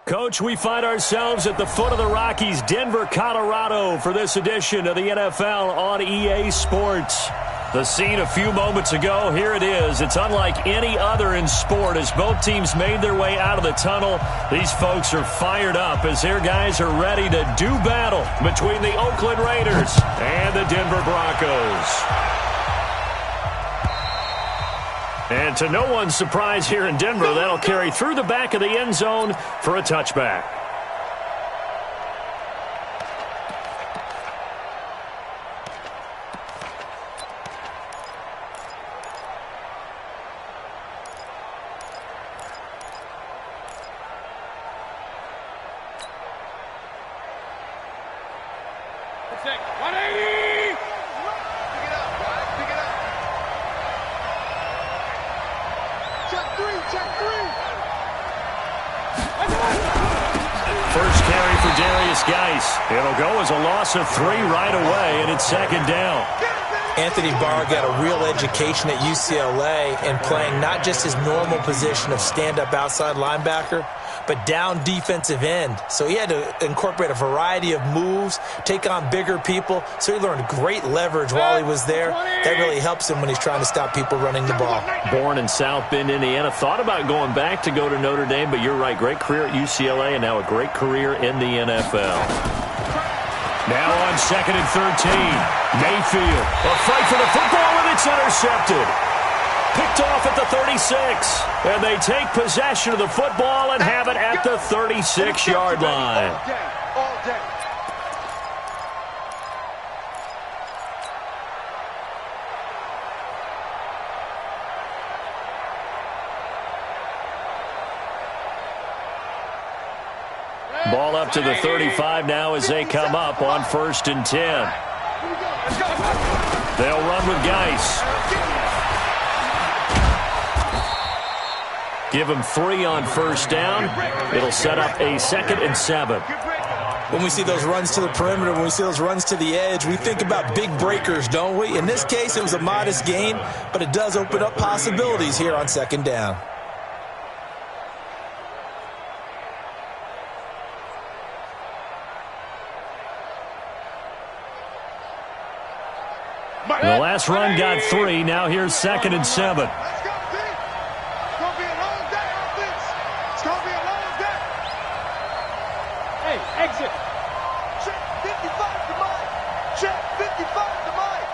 Coach, we find ourselves at the foot of the Rockies, Denver, Colorado, for this edition of the NFL on EA Sports. The scene a few moments ago, here it is. It's unlike any other in sport as both teams made their way out of the tunnel. These folks are fired up as their guys are ready to do battle between the Oakland Raiders and the Denver Broncos. And to no one's surprise here in Denver, that'll carry through the back of the end zone for a touchback. It'll go as a loss of 3 right away, and it's second down. Anthony Barr got a real education at UCLA in playing not just his normal position of stand-up outside linebacker, but down defensive end. So he had to incorporate a variety of moves, take on bigger people. So he learned great leverage while he was there. That really helps him when he's trying to stop people running the ball. Born in South Bend, Indiana. Thought about going back to go to Notre Dame, but you're right. Great career at UCLA and now a great career in the NFL. Now on 2nd and 13, Mayfield. A fight for the football, and it's intercepted. Picked off at the 36. And they take possession of the football and have it at the 36-yard line. All day. Ball up to the 35 now as they come up on 1st and 10. They'll run with Geis. Give him 3 on 1st down. It'll set up a 2nd and 7. When we see those runs to the perimeter, when we see those runs to the edge, we think about big breakers, don't we? In this case, it was a modest gain, but it does open up possibilities here on 2nd down. The last run got 3. Now here's 2nd and 7. It's going to be a long day, offense. It's going to be a long day. Hey, exit. Check 55 to Mike. Check 55 to Mike.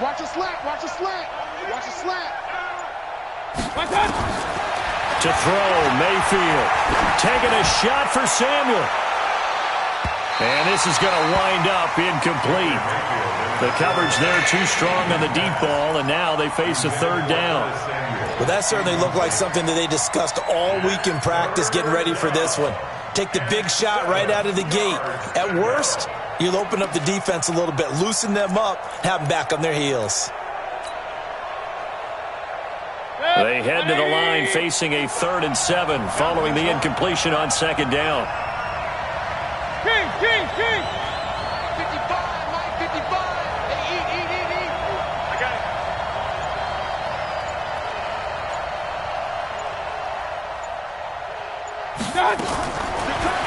Watch a slant. Watch a slant. Watch a slant. To throw, Mayfield. Taking a shot for Samuel. And this is going to wind up incomplete. The coverage there too strong on the deep ball, and now they face a 3rd down. Well, that certainly looked like something that they discussed all week in practice getting ready for this one. Take the big shot right out of the gate. At worst, you'll open up the defense a little bit, loosen them up, have them back on their heels. They head to the line facing a 3rd and 7 following the incompletion on 2nd down. King. 55, Mike, 55. Hey, eat. I got it.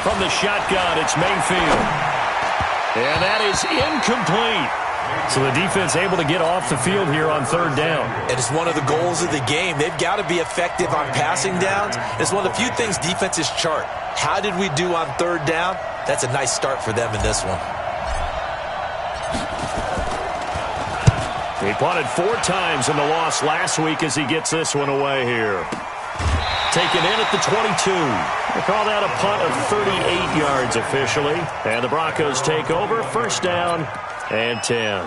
From the shotgun, it's Mayfield. And that is incomplete. So the defense able to get off the field here on 3rd down. And it's one of the goals of the game. They've got to be effective on passing downs. It's one of the few things defenses chart. How did we do on 3rd down? That's a nice start for them in this one. He punted 4 times in the loss last week as he gets this one away here. Taken in at the 22. They call that a punt of 38 yards officially. And the Broncos take over, 1st down and 10.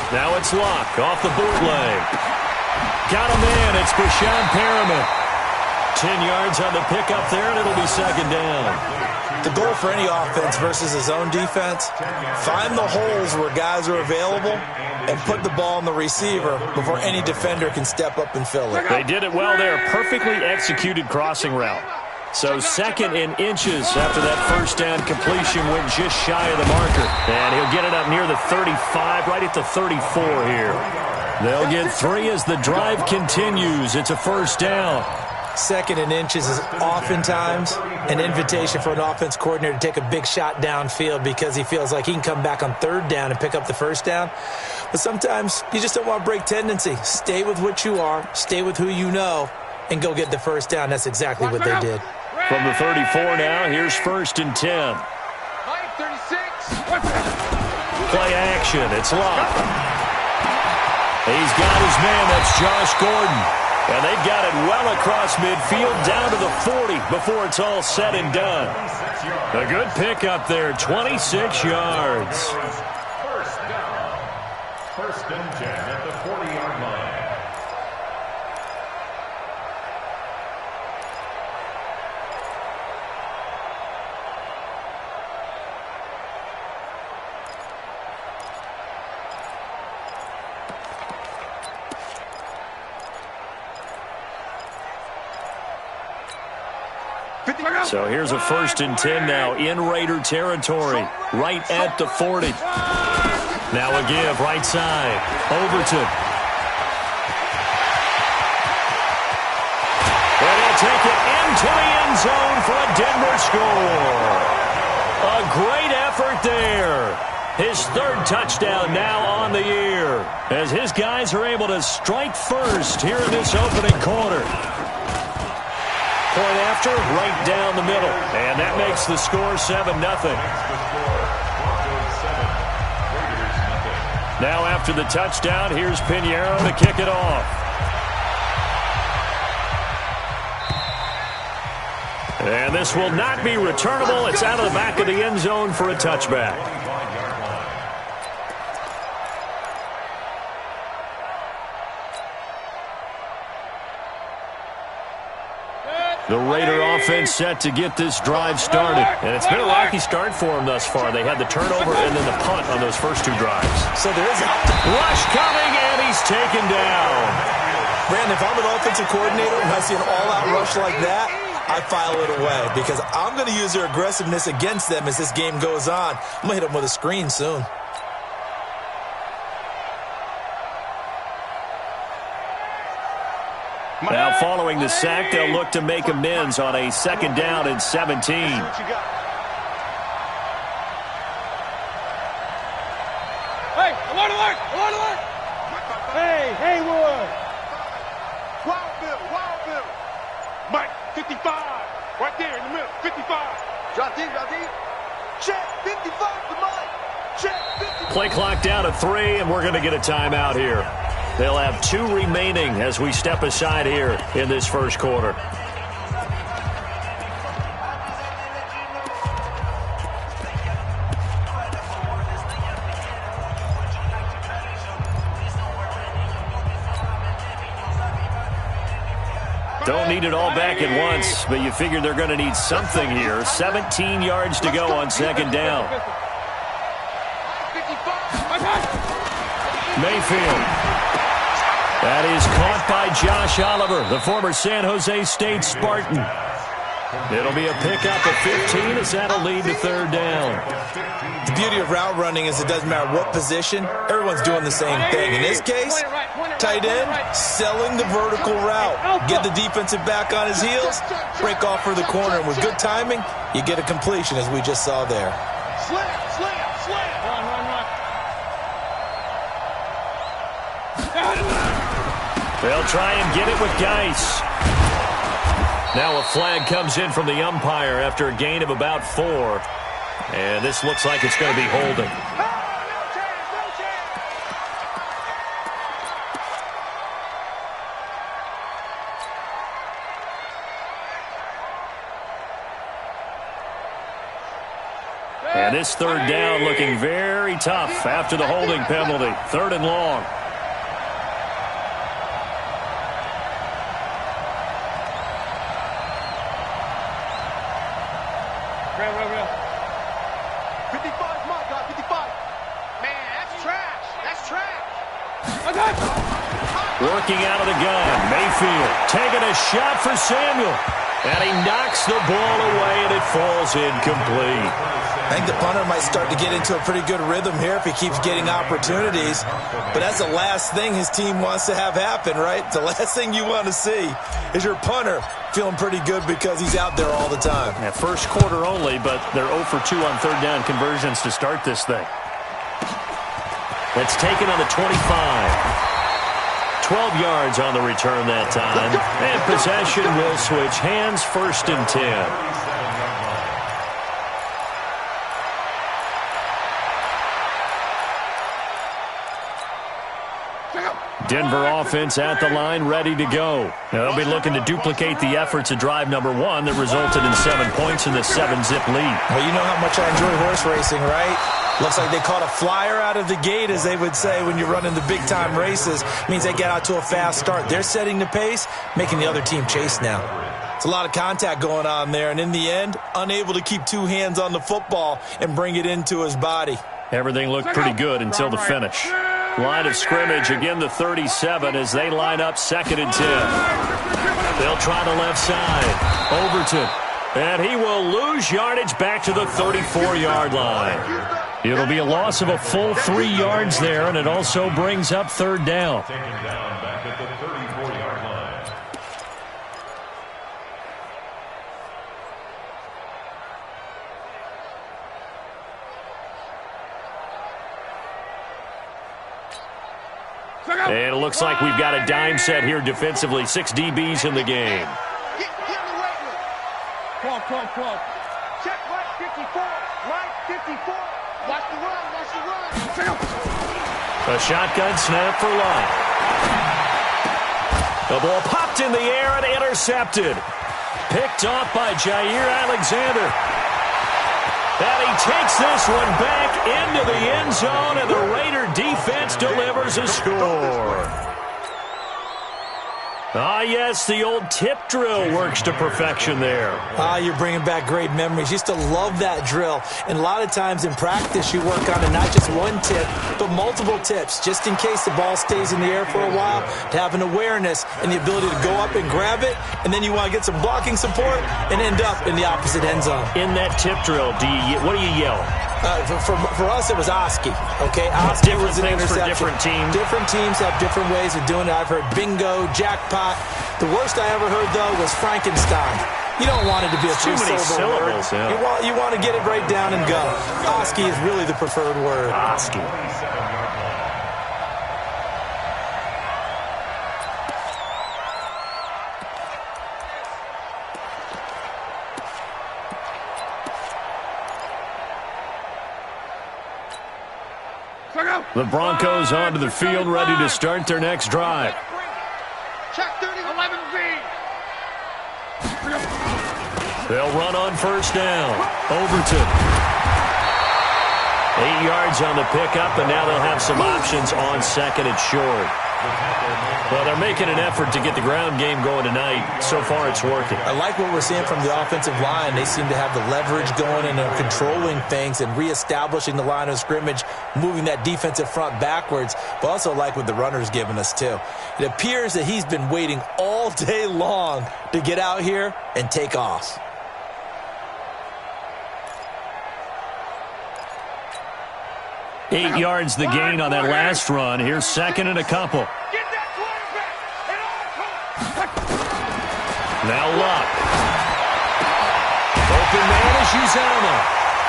Now it's Locke off the bootleg. Got a man. It's Brashad Perriman. 10 yards on the pickup there, and it'll be second down. The goal for any offense versus his own defense, find the holes where guys are available and put the ball on the receiver before any defender can step up and fill it. They did it well there. Perfectly executed crossing route. So 2nd and inches after that first down completion went just shy of the marker. And he'll get it up near the 35, right at the 34 here. They'll get 3 as the drive continues. It's a first down. 2nd and inches is oftentimes an invitation for an offense coordinator to take a big shot downfield because he feels like he can come back on 3rd down and pick up the first down. But sometimes you just don't want to break tendency. Stay with what you are, stay with who you know, and go get the first down. That's exactly what they did. From the 34 now, here's 1st and 10. 36. Play action. It's Locke. He's got his man. That's Josh Gordon. And they've got it well across midfield down to the 40 before it's all said and done. A good pickup there, 26 yards. First down. 1st and 10 at the 40-yard line. So here's a 1st and 10 now in Raider territory, right at the 40. Now a give, right side, Overton. And he'll take it into the end zone for a Denver score. A great effort there. His 3rd touchdown now on the year, as his guys are able to strike first here in this opening quarter. Point after, right down the middle. And that makes the score 7-0. Now after the touchdown, here's Pinheiro to kick it off. And this will not be returnable. It's out of the back of the end zone for a touchback. The Raider offense set to get this drive started. And it's been a rocky start for them thus far. They had the turnover and then the punt on those first 2 drives. So there is a rush coming, and he's taken down. Brandon, if I'm an offensive coordinator and I see an all-out rush like that, I file it away because I'm going to use their aggressiveness against them as this game goes on. I'm going to hit them with a screen soon. Now following the sack, they'll look to make amends on a 2nd down and 17. Hey, alert, alert, alert, alert. Hey, Haywood. Wild Bill. Mike, 55. Right there in the middle, 55. Drop deep. Check, 55 to Mike. Check, 55. Play clock down to 3, and we're going to get a timeout here. They'll have 2 remaining as we step aside here in this first quarter. Don't need it all back at once, but you figure they're going to need something here. 17 yards to go on 2nd down. Mayfield. That is caught by Josh Oliver, the former San Jose State Spartan. It'll be a pickup of 15 as that'll lead to 3rd down. The beauty of route running is it doesn't matter what position. Everyone's doing the same thing. In this case, tight end, selling the vertical route. Get the defensive back on his heels, break off for the corner. And with good timing, you get a completion as we just saw there. Slam. They'll try and get it with Geis. Now a flag comes in from the umpire after a gain of about 4. And this looks like it's going to be holding. And this 3rd down looking very tough after the holding penalty. 3rd and long. Real. 55 is my guy, 55. Man, that's trash. That's trash. Working out of the gun. Mayfield taking a shot for Samuel. And he knocks the ball away, and it falls incomplete. I think the punter might start to get into a pretty good rhythm here if he keeps getting opportunities. But that's the last thing his team wants to have happen, right? The last thing you want to see is your punter feeling pretty good because he's out there all the time. Yeah, first quarter only, but they're 0 for 2 on third down conversions to start this thing. That's taken on the 25. 12 yards on the return that time. And possession will switch hands, 1st and 10. Denver offense at the line, ready to go. They'll be looking to duplicate the efforts of drive number 1 that resulted in 7 points in the 7-zip lead. Well, you know how much I enjoy horse racing, right? Looks like they caught a flyer out of the gate, as they would say when you're running the big-time races. Means they get out to a fast start. They're setting the pace, making the other team chase now. It's a lot of contact going on there, and in the end, unable to keep 2 hands on the football and bring it into his body. Everything looked pretty good until the finish. Line of scrimmage, again the 37 as they line up 2nd and 10. They'll try the left side. Overton. And he will lose yardage back to the 34-yard line. It'll be a loss of a full 3 yards there, and it also brings up 3rd down. Taken down back at the 34-yard line. And it looks like we've got a dime set here defensively. 6 DBs in the game. Get in the weight room. Close. Check right 54. Right 54. Watch the run. A shotgun snap for Lott. The ball popped in the air and intercepted. Picked off by Jair Alexander. And he takes this one back into the end zone, and the Raider defense delivers a score. Ah, yes, the old tip drill works to perfection there. Ah, you're bringing back great memories. Used to love that drill. And a lot of times in practice, you work on it, not just one tip, but multiple tips, just in case the ball stays in the air for a while, to have an awareness and the ability to go up and grab it, and then you want to get some blocking support and end up in the opposite end zone. In that tip drill, what do you yell? For us, it was Oski. Okay, Oski different was an things interception. for different teams. Different teams have different ways of doing it. I've heard bingo, jackpot. The worst I ever heard, though, was Frankenstein. You don't want it to be a too many syllables. Yeah. You want to get it right down and go. Oski is really the preferred word. Oski. The Broncos onto the field, ready to start their next drive. Check 30, 11B. They'll run on 1st down. Overton. 8 yards on the pickup, and now they'll have some options on 2nd and short. Well, they're making an effort to get the ground game going tonight. So far, it's working. I like what we're seeing from the offensive line. They seem to have the leverage going, and they're controlling things and reestablishing the line of scrimmage, moving that defensive front backwards, but also like what the runner's giving us, too. It appears that he's been waiting all day long to get out here and take off. Eight yards the gain on that last run. Here's 2nd and a couple. Now Luck. Open man is Uzama.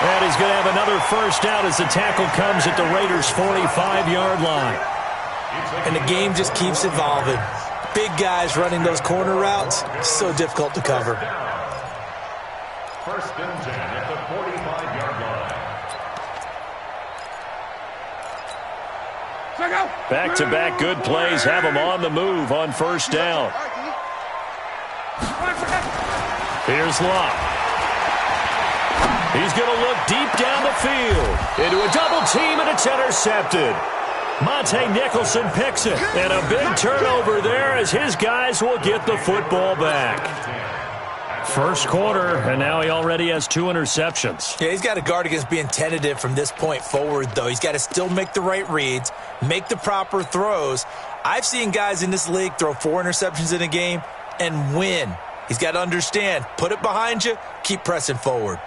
And he's going to have another 1st down as the tackle comes at the Raiders' 45-yard line. And the game just keeps evolving. Big guys running those corner routes, so difficult to cover. 1st and 10 at the 45-yard line. Back-to-back good plays have them on the move on 1st down. Here's Luck. He's going to look deep down the field. Into a double team, and it's intercepted. Monte Nicholson picks it. And a big turnover there as his guys will get the football back. First quarter, and now he already has 2 interceptions. Yeah, he's got to guard against being tentative from this point forward, though. He's got to still make the right reads, make the proper throws. I've seen guys in this league throw 4 interceptions in a game and win. He's got to understand, put it behind you, keep pressing forward.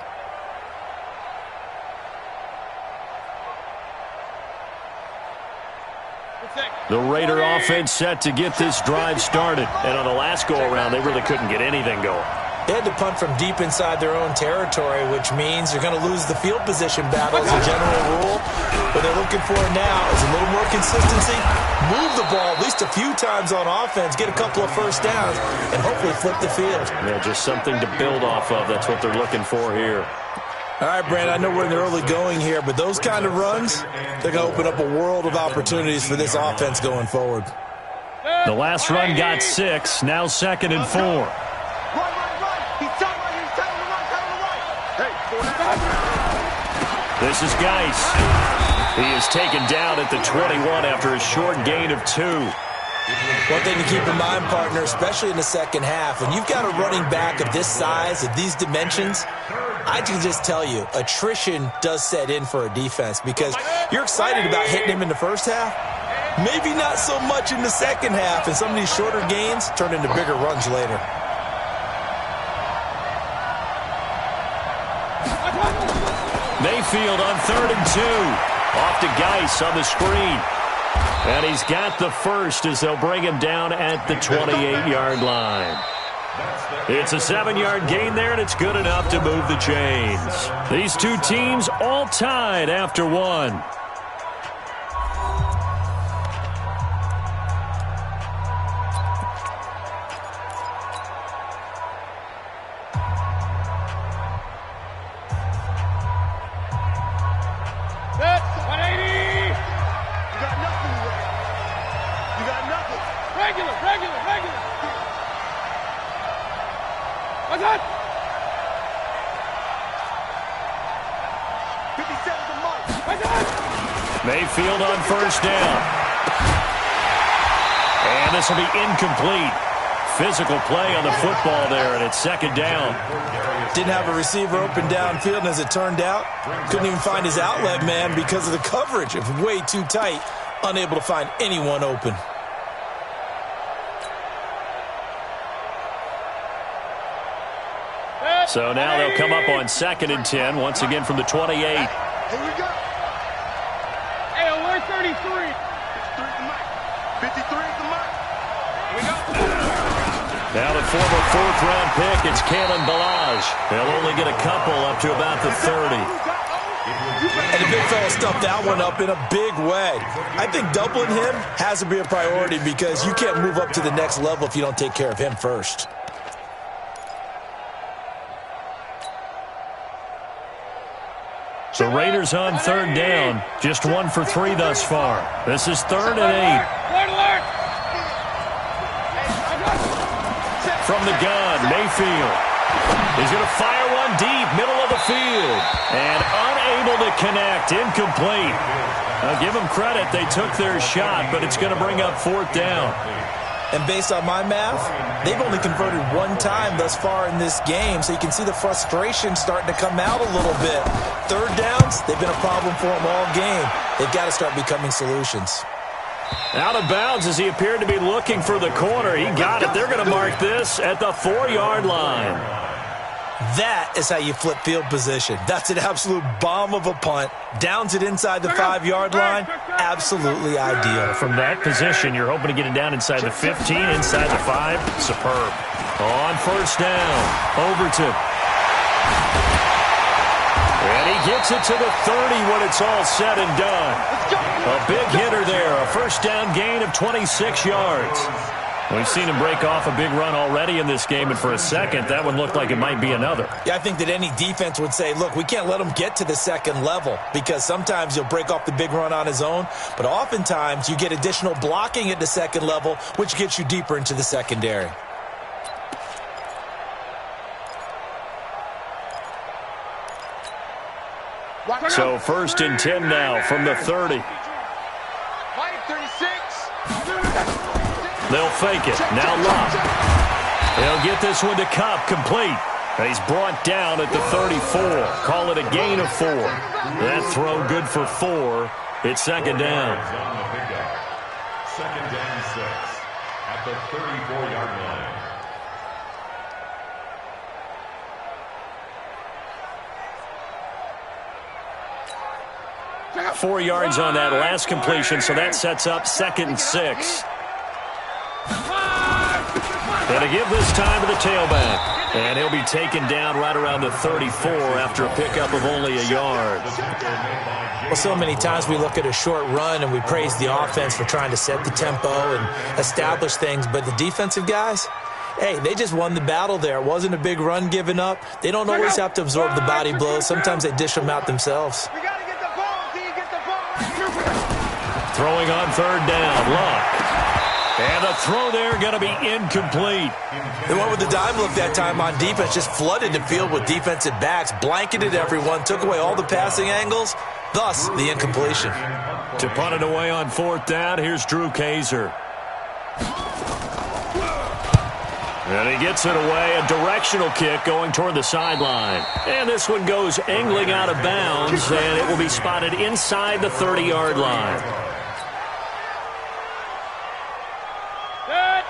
The Raider offense set to get this drive started. And on the last go-around, they really couldn't get anything going. They had to punt from deep inside their own territory, which means you're going to lose the field position battle as a general rule. What they're looking for now is a little more consistency, move the ball at least a few times on offense, get a couple of first downs, and hopefully flip the field. Yeah, just something to build off of. That's what they're looking for here. All right, Brandon, I know we're in the early going here, but those kind of runs, they're going to open up a world of opportunities for this offense going forward. The last run got 6, now 2nd and 4. This is Geis. He is taken down at the 21 after a short gain of 2. One thing to keep in mind, partner, especially in the second half, when you've got a running back of this size, of these dimensions, I can just tell you, attrition does set in for a defense because you're excited about hitting him in the first half. Maybe not so much in the second half, and some of these shorter gains turn into bigger runs later. Mayfield on 3rd and 2. Off to Geis on the screen. And he's got the first as they'll bring him down at the 28-yard line. It's a 7-yard gain there, and it's good enough to move the chains. These two teams all tied after 1. Mayfield on first down. And this will be incomplete. Physical play on the football there, and it's 2nd down. Didn't have a receiver open downfield, and as it turned out, couldn't even find his outlet man because of the coverage. It was way too tight, unable to find anyone open. So now they'll come up on 2nd and 10, once again from the 28. Here we go. Hey, alert 33. 53 is the mark. Here we go. Now the former 4th-round pick, it's Kalen Ballage. They'll only get a couple up to about the 30. And the big fella stuffed that one up in a big way. I think doubling him has to be a priority because you can't move up to the next level if you don't take care of him first. The Raiders on 3rd down. Just 1 for 3 thus far. This is 3rd and 8. From the gun, Mayfield. He's going to fire one deep, middle of the field. And unable to connect, incomplete. Now give them credit, they took their shot, but it's going to bring up 4th down. And based on my math, they've only converted 1 time thus far in this game, so you can see the frustration starting to come out a little bit. 3rd downs, they've been a problem for them all game. They've got to start becoming solutions. Out of bounds as he appeared to be looking for the corner. He got it. They're going to mark this at the 4-yard line. That is how you flip field position. That's an absolute bomb of a punt. Downs it inside the 5-yard line. Absolutely ideal. From that position, you're hoping to get it down inside the 15, inside the 5. Superb. On first down, Overton. And he gets it to the 30 when it's all said and done. A big hitter there. A first down gain of 26 yards. We've seen him break off a big run already in this game, and for a second, that one looked like it might be another. Yeah, I think that any defense would say, look, we can't let him get to the second level because sometimes he'll break off the big run on his own, but oftentimes you get additional blocking at the second level, which gets you deeper into the secondary. So 1st and 10 now from the 30. They'll fake it. Now Love. He'll get this one to Cup, complete. And he's brought down at the 34. Call it a gain of 4. That throw good for 4. It's second down. Second down 6 at the 34-yard line. 4 yards on that last completion, so that sets up 2nd and 6. And to give this time to the tailback. And he'll be taken down right around the 34 after a pickup of only a yard. Well, so many times we look at a short run and we praise the offense for trying to set the tempo and establish things, but the defensive guys, hey, they just won the battle there. It wasn't a big run given up. They don't always have to absorb the body blows. Sometimes they dish them out themselves. Throwing on 3rd down, Luck. And the throw there going to be incomplete. They went with the dime look that time on defense, just flooded the field with defensive backs, blanketed everyone, took away all the passing angles, thus the incompletion. To punt it away on 4th down, here's Drew Kaiser. And he gets it away, a directional kick going toward the sideline. And this one goes angling out of bounds, and it will be spotted inside the 30-yard line.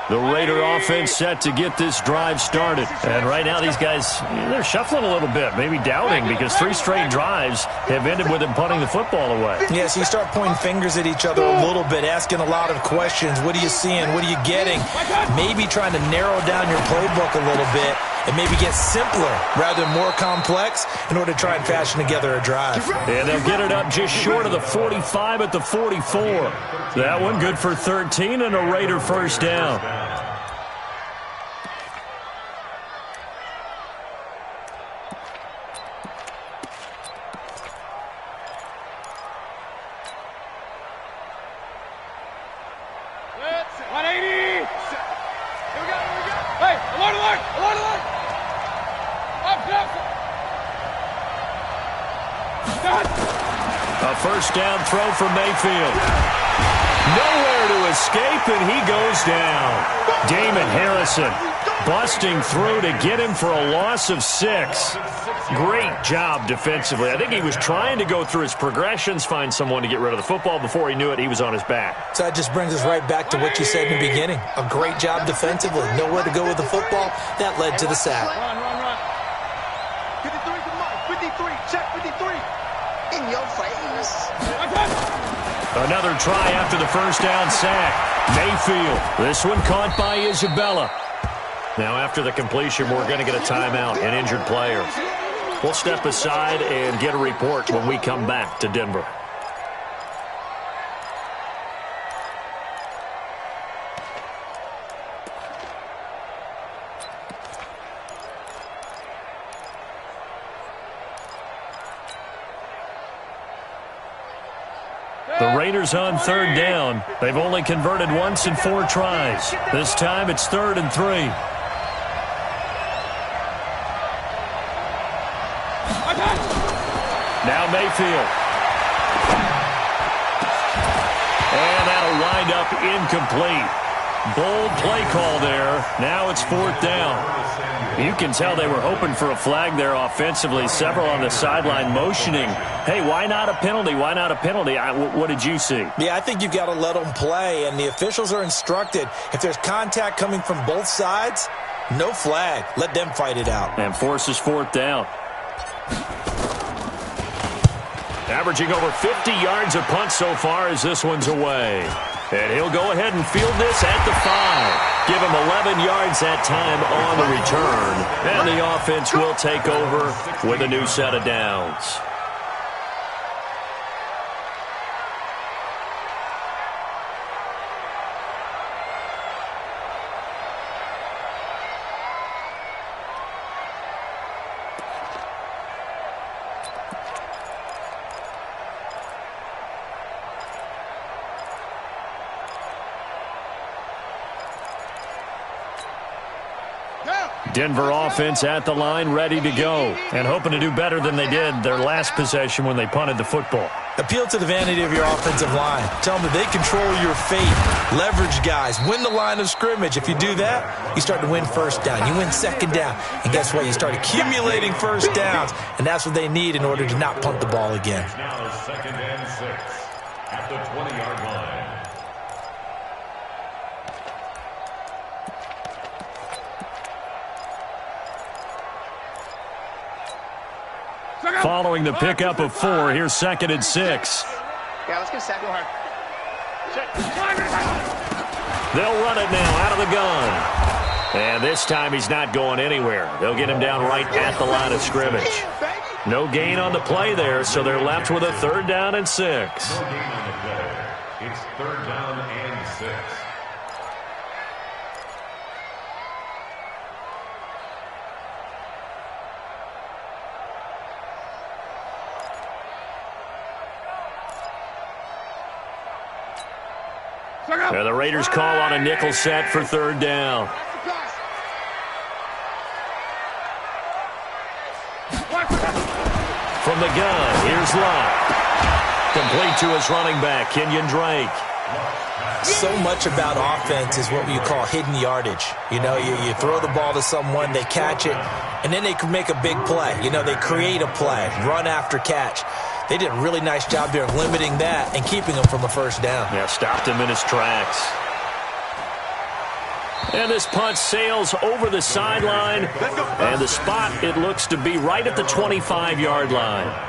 The Raider offense set to get this drive started. And right now these guys, they're shuffling a little bit, maybe doubting, because 3 straight drives have ended with them punting the football away. Yeah, so you start pointing fingers at each other a little bit, asking a lot of questions. What are you seeing? What are you getting? Maybe trying to narrow down your playbook a little bit and maybe get simpler rather than more complex in order to try and fashion together a drive. And they'll get it up just short of the 45 at the 44. That one good for 13 and a Raider first down. A first down throw for Mayfield. Nowhere to escape, and he goes down. Damon Harrison busting through to get him for a loss of 6. Great job defensively. I think he was trying to go through his progressions, find someone to get rid of the football. Before he knew it, he was on his back. So that just brings us right back to what you said in the beginning. A great job defensively. Nowhere to go with the football. That led to the sack. Run. 53 to Mike. 53. Check 53. In your face. Another try after the first down sack. Mayfield. This one caught by Isabella. Now after the completion, we're going to get a timeout, an injured player. We'll step aside and get a report when we come back to Denver. The Raiders on 3rd down. They've only converted once in 4 tries. This time it's 3rd and 3. Now Mayfield. And that'll wind up incomplete. Bold play call there. Now it's 4th down. You can tell they were hoping for a flag there offensively. Several on the sideline motioning, hey, why not a penalty? Why not a penalty? What did you see? Yeah, I think you've got to let them play, and the officials are instructed. If there's contact coming from both sides, no flag. Let them fight it out. And forces 4th down. Averaging over 50 yards a punt so far as this one's away. And he'll go ahead and field this at the 5. Give him 11 yards that time on the return. And the offense will take over with a new set of downs. Denver offense at the line, ready to go, and hoping to do better than they did their last possession when they punted the football. Appeal to the vanity of your offensive line. Tell them that they control your fate. Leverage guys. Win the line of scrimmage. If you do that, you start to win first down. You win second down. And guess what? You start accumulating first downs. And that's what they need in order to not punt the ball again. Now 2nd and 6 at the 20-yard line. Following the pickup of 4, here's 2nd and 6. Yeah, let's get set. Go ahead. They'll run it now out of the gun. And this time he's not going anywhere. They'll get him down right at the line of scrimmage. No gain on the play there, so they're left with a 3rd down and 6. No gain on the play. It's 3rd down and 6. And the Raiders call on a nickel set for 3rd down. From the gun, here's Luck. Complete to his running back, Kenyon Drake. So much about offense is what you call hidden yardage. You know, you throw the ball to someone, they catch it, and then they can make a big play. You know, they create a play, run after catch. They did a really nice job there of limiting that and keeping him from a first down. Yeah, stopped him in his tracks. And this punt sails over the sideline. And the spot, it looks to be right at the 25-yard line.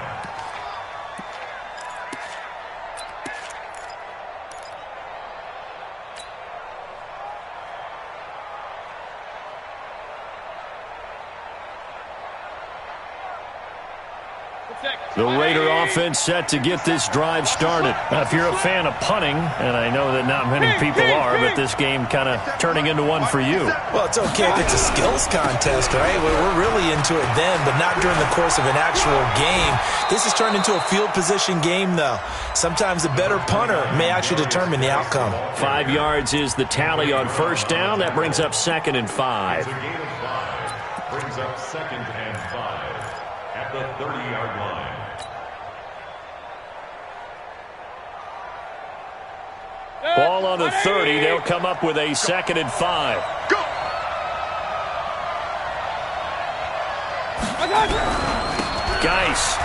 The Raider offense set to get this drive started. Now, if you're a fan of punting, and I know that not many people are, but this game kind of turning into one for you. Well, it's okay if it's a skills contest, right? We're really into it then, but not during the course of an actual game. This has turned into a field position game, though. Sometimes the better punter may actually determine the outcome. 5 yards is the tally on first down. That brings up 2nd and 5. It's a gain of 5. Brings up 2nd and 5 at the 30-yard line. Ball on the 30. They'll come up with a 2nd and 5. Go! Geis.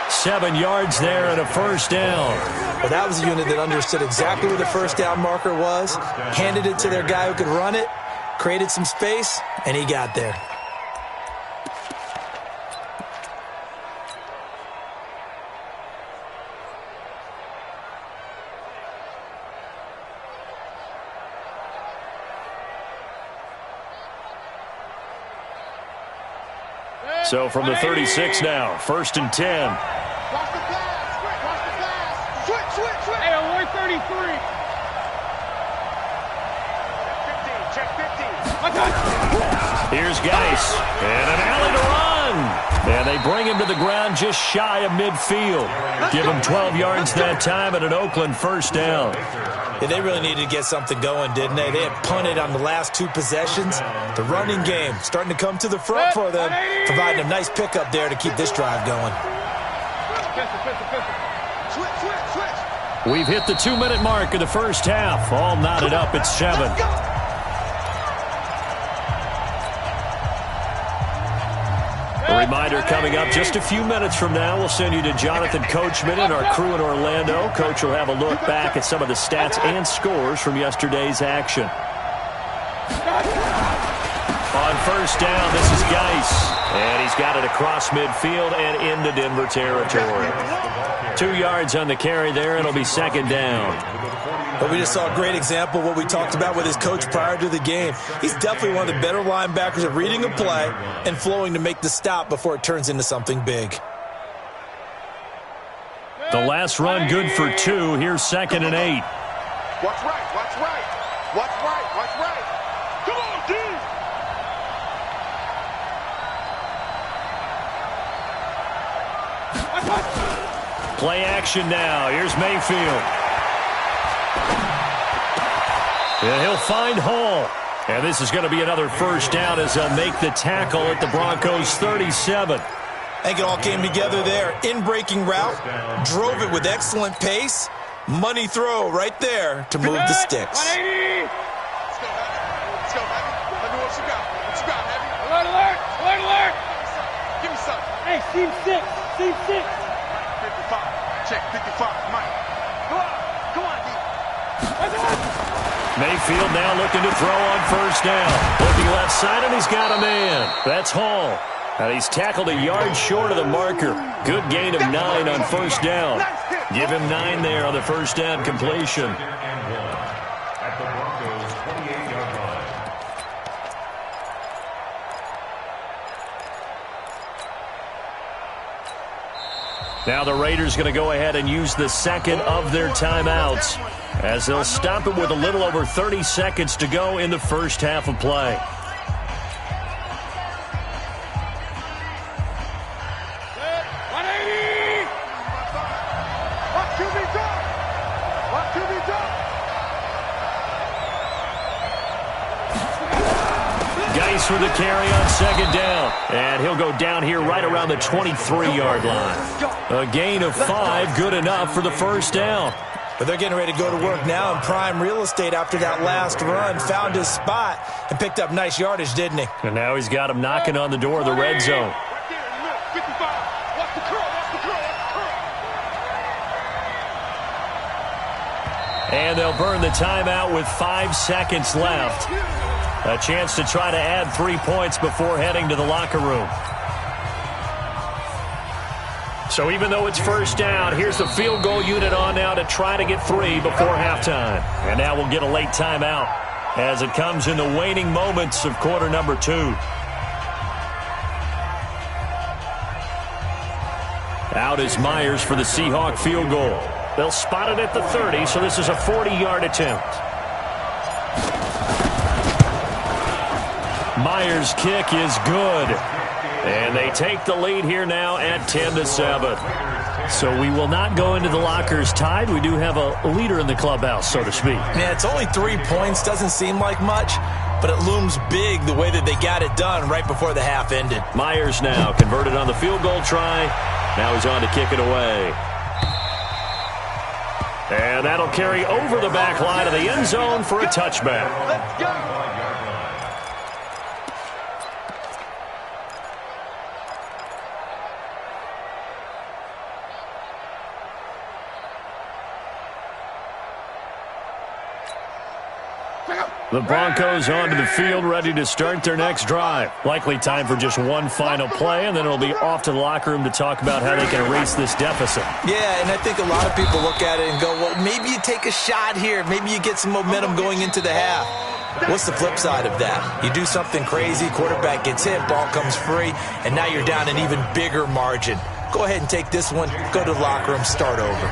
7 yards there and a first down. Well, that was a unit that understood exactly where the first down marker was, handed it to their guy who could run it, created some space, and he got there. So from the 36 now, 1st and 10. Watch the pass. Watch the pass. Switch. Hey, avoid 33. Check 15. Here's Geis. And an alley to run. And they bring him to the ground just shy of midfield. Give him 12 yards that time and an Oakland first down. Yeah, they really needed to get something going, didn't they? They had punted on the last 2 possessions. The running game starting to come to the front for them, providing a nice pickup there to keep this drive going. Switch. We've hit the 2-minute mark of the first half. All knotted up at 7. A reminder coming up just a few minutes from now. We'll send you to Jonathan Coachman and our crew in Orlando. Coach will have a look back at some of the stats and scores from yesterday's action. On first down, this is Geis. And he's got it across midfield and into Denver territory. 2 yards on the carry there. It'll be 2nd down. But we just saw a great example of what we talked about with his coach prior to the game. He's definitely one of the better linebackers at reading a play and flowing to make the stop before it turns into something big. The last run good for 2. Here's 2nd and 8. Watch right. Come on, dude. Play action now. Here's Mayfield. And he'll find Hall. And this is going to be another first down as they'll make the tackle at the Broncos 37. I think it all came together there. In-breaking route, drove it with excellent pace. Money throw right there to move the sticks. 180. Let's go, Heavy. Let me know what you got. What you got, Heavy? Alert, alert, alert, alert. Give me some. Hey, seam 6, seam 6. 55, check 55, Mike. Come on, D. Mayfield now looking to throw on first down. Looking left side, and he's got a man. That's Hall. And he's tackled a yard short of the marker. Good gain of 9 on first down. Give him 9 there on the first down completion. At the Broncos 28-yard line. Now the Raiders going to go ahead and use the second of their timeouts, as they'll stop it with a little over 30 seconds to go in the first half of play. Geis with the carry on second down. And he'll go down here right around the 23-yard line. A gain of 5, good enough for the first down. But they're getting ready to go to work now in prime real estate after that last run. Found his spot and picked up nice yardage, didn't he? And now he's got him knocking on the door of the red zone. And they'll burn the timeout with 5 seconds left. A chance to try to add 3 points before heading to the locker room. So even though it's first down, here's the field goal unit on now to try to get 3 before halftime. And now we'll get a late timeout as it comes in the waning moments of quarter number 2. Out is Myers for the Seahawk field goal. They'll spot it at the 30, so this is a 40-yard attempt. Myers' kick is good. And they take the lead here now at 10-7. So we will not go into the lockers tied. We do have a leader in the clubhouse, so to speak. Yeah, it's only 3 points. Doesn't seem like much, but it looms big the way that they got it done right before the half ended. Myers now converted on the field goal try. Now he's on to kick it away. And that'll carry over the back line of the end zone for a touchback. Let's go. The Broncos onto the field, ready to start their next drive. Likely time for just one final play, and then it'll be off to the locker room to talk about how they can erase this deficit. Yeah, and I think a lot of people look at it and go, well, maybe you take a shot here. Maybe you get some momentum going into the half. What's the flip side of that? You do something crazy, quarterback gets hit, ball comes free, and now you're down an even bigger margin. Go ahead and take this one, go to the locker room, start over.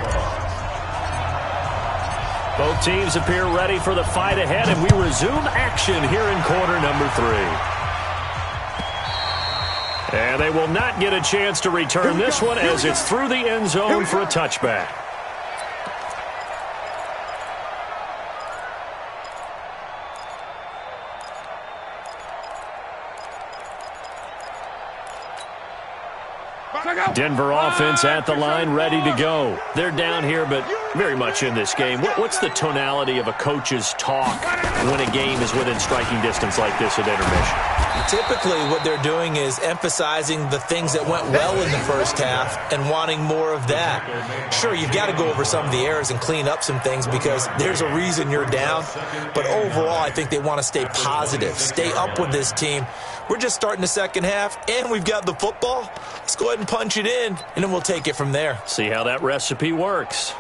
Both teams appear ready for the fight ahead, and we resume action here in quarter number 3. And they will not get a chance to return this one as it's through the end zone for a touchback. Denver offense at the line, ready to go. They're down here, but very much in this game. What's the tonality of a coach's talk when a game is within striking distance like this at intermission? Typically, what they're doing is emphasizing the things that went well in the first half and wanting more of that. Sure, you've got to go over some of the errors and clean up some things because there's a reason you're down. But overall, I think they want to stay positive, stay up with this team. We're just starting the second half, and we've got the football. Let's go ahead and punch it in, and then we'll take it from there. See how that recipe works.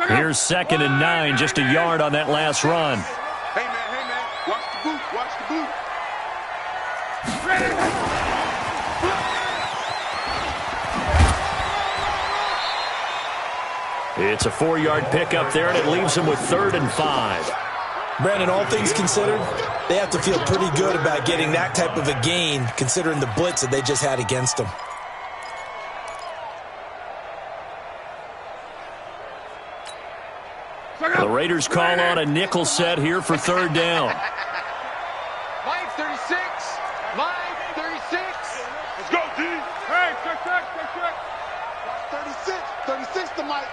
Here's 2nd and 9, just a yard on that last run. Hey, man, watch the boot, watch the boot. It's a 4-yard pickup there, and it leaves them with 3rd and 5. Brandon, all things considered, they have to feel pretty good about getting that type of a gain considering the blitz that they just had against them. The Raiders call on a nickel set here for third down. Line 36. Line 36. Let's go, D. Hey, check. 36. 36 to Mike.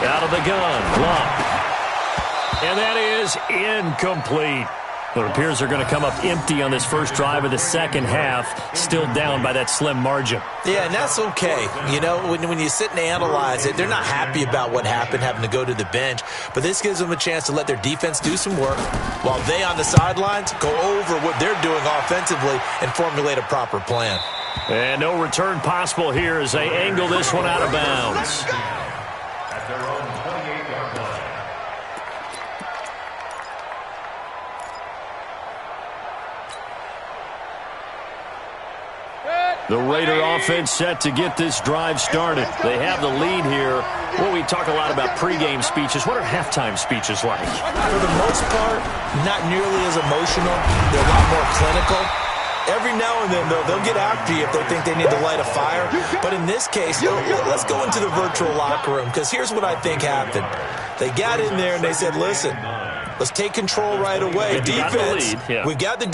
Out of the gun. Luck. And that is incomplete. It appears they're going to come up empty on this first drive of the second half, still down by that slim margin. Yeah, and that's okay. You know, when you sit and analyze it, they're not happy about what happened, having to go to the bench. But this gives them a chance to let their defense do some work while they on the sidelines go over what they're doing offensively and formulate a proper plan. And no return possible here as they angle this one out of bounds. At their own 28-yard line. The Raider offense set to get this drive started. They have the lead here. Well, we talk a lot about pregame speeches. What are halftime speeches like? For the most part, not nearly as emotional. They're a lot more clinical. Every now and then, though, they'll get after you if they think they need to light a fire. But in this case, let's go into the virtual locker room, because here's what I think happened. They got in there and they said, listen, let's take control right away. Defense, we got the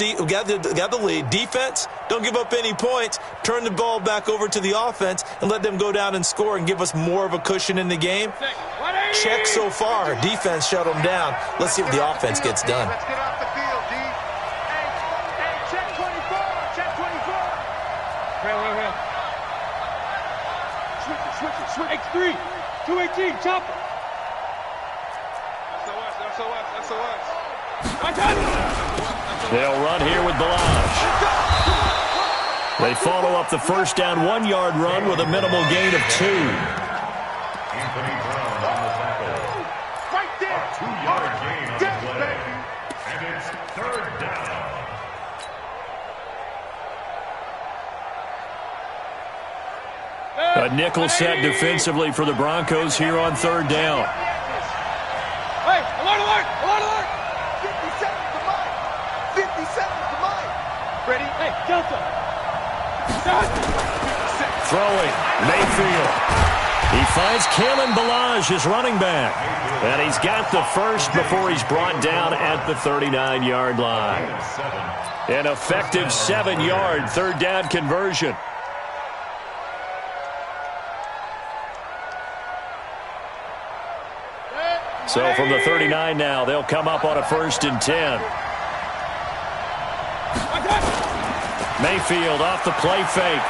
lead. Defense, don't give up any points. Turn the ball back over to the offense and let them go down and score and give us more of a cushion in the game. Check so far. Defense shut them down. Let's see what the offense gets done. Let's get off the field, D. Hey, check 24. Check 24. Wait. Switch it. X3. 218. Chopper. SOS. They'll run here with Balazs. They follow up the first down 1-yard run with a minimal gain of 2. Anthony Brown on the tackle. Right there. 2-yard gain on the play. And it's third down. A nickel set defensively for the Broncos here on third down. Hey, alert! 57 to Mike. 57 to Mike. Ready? Hey, Delta. Throwing, Mayfield. He finds Kalen Balazs, his running back. And he's got the first before he's brought down at the 39-yard line. An effective 7-yard third down conversion. So from the 39 now, they'll come up on a 1st and 10. Mayfield off the play fake.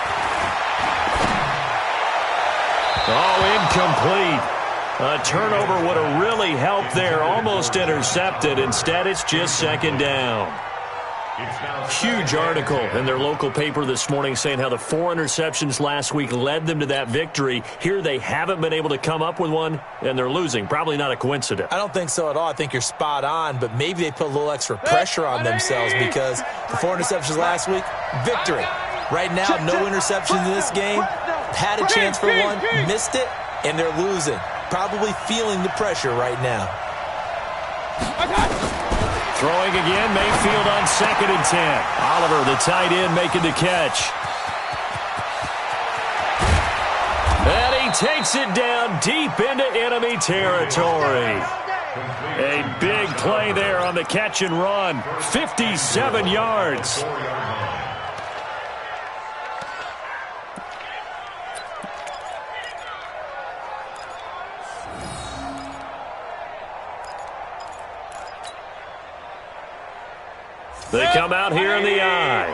Oh, incomplete. A turnover would have really helped there. Almost intercepted. Instead, it's just second down. Huge article in their local paper this morning saying how the 4 interceptions last week led them to that victory. Here they haven't been able to come up with one, and they're losing. Probably not a coincidence. I don't think so at all. I think you're spot on, but maybe they put a little extra pressure on themselves because the 4 interceptions last week, victory. Right now, no interceptions in this game. Had a chance for one, missed it, and they're losing. Probably feeling the pressure right now. Throwing again, Mayfield on 2nd and 10. Oliver, the tight end, making the catch. And he takes it down deep into enemy territory. A big play there on the catch and run. 57 yards. They come out here in the eye.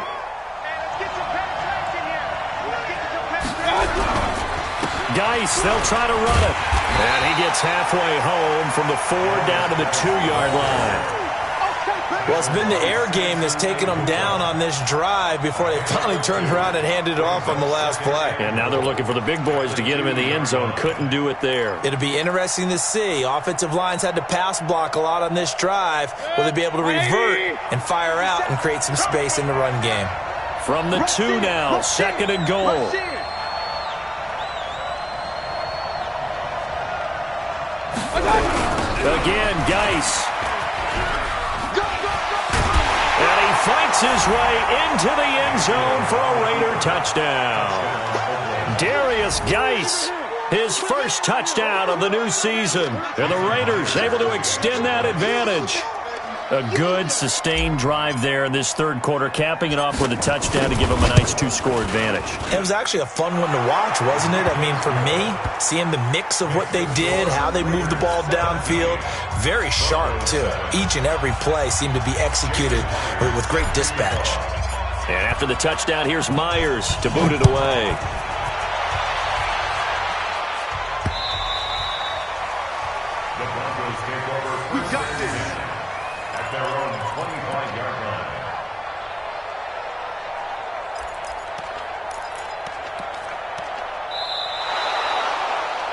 Geis, they'll try to run it. And he gets halfway home from the 4 down to the 2-yard line. Well, it's been the air game that's taken them down on this drive before they finally turned around and handed it off on the last play. And now they're looking for the big boys to get him in the end zone. Couldn't do it there. It'll be interesting to see. Offensive lines had to pass block a lot on this drive. Will they be able to revert and fire out and create some space in the run game? From the 2 now, 2nd and goal. Again, Geis. And he fights his way into the end zone for a Raider touchdown. Darius Geis, his first touchdown of the new season. And the Raiders able to extend that advantage. A good, sustained drive there in this third quarter, capping it off with a touchdown to give them a nice two-score advantage. It was actually a fun one to watch, wasn't it? I mean, for me, seeing the mix of what they did, how they moved the ball downfield, very sharp, too. Each and every play seemed to be executed with great dispatch. And after the touchdown, here's Myers to boot it away. The Broncos take over first and 10 at their own 25-yard line.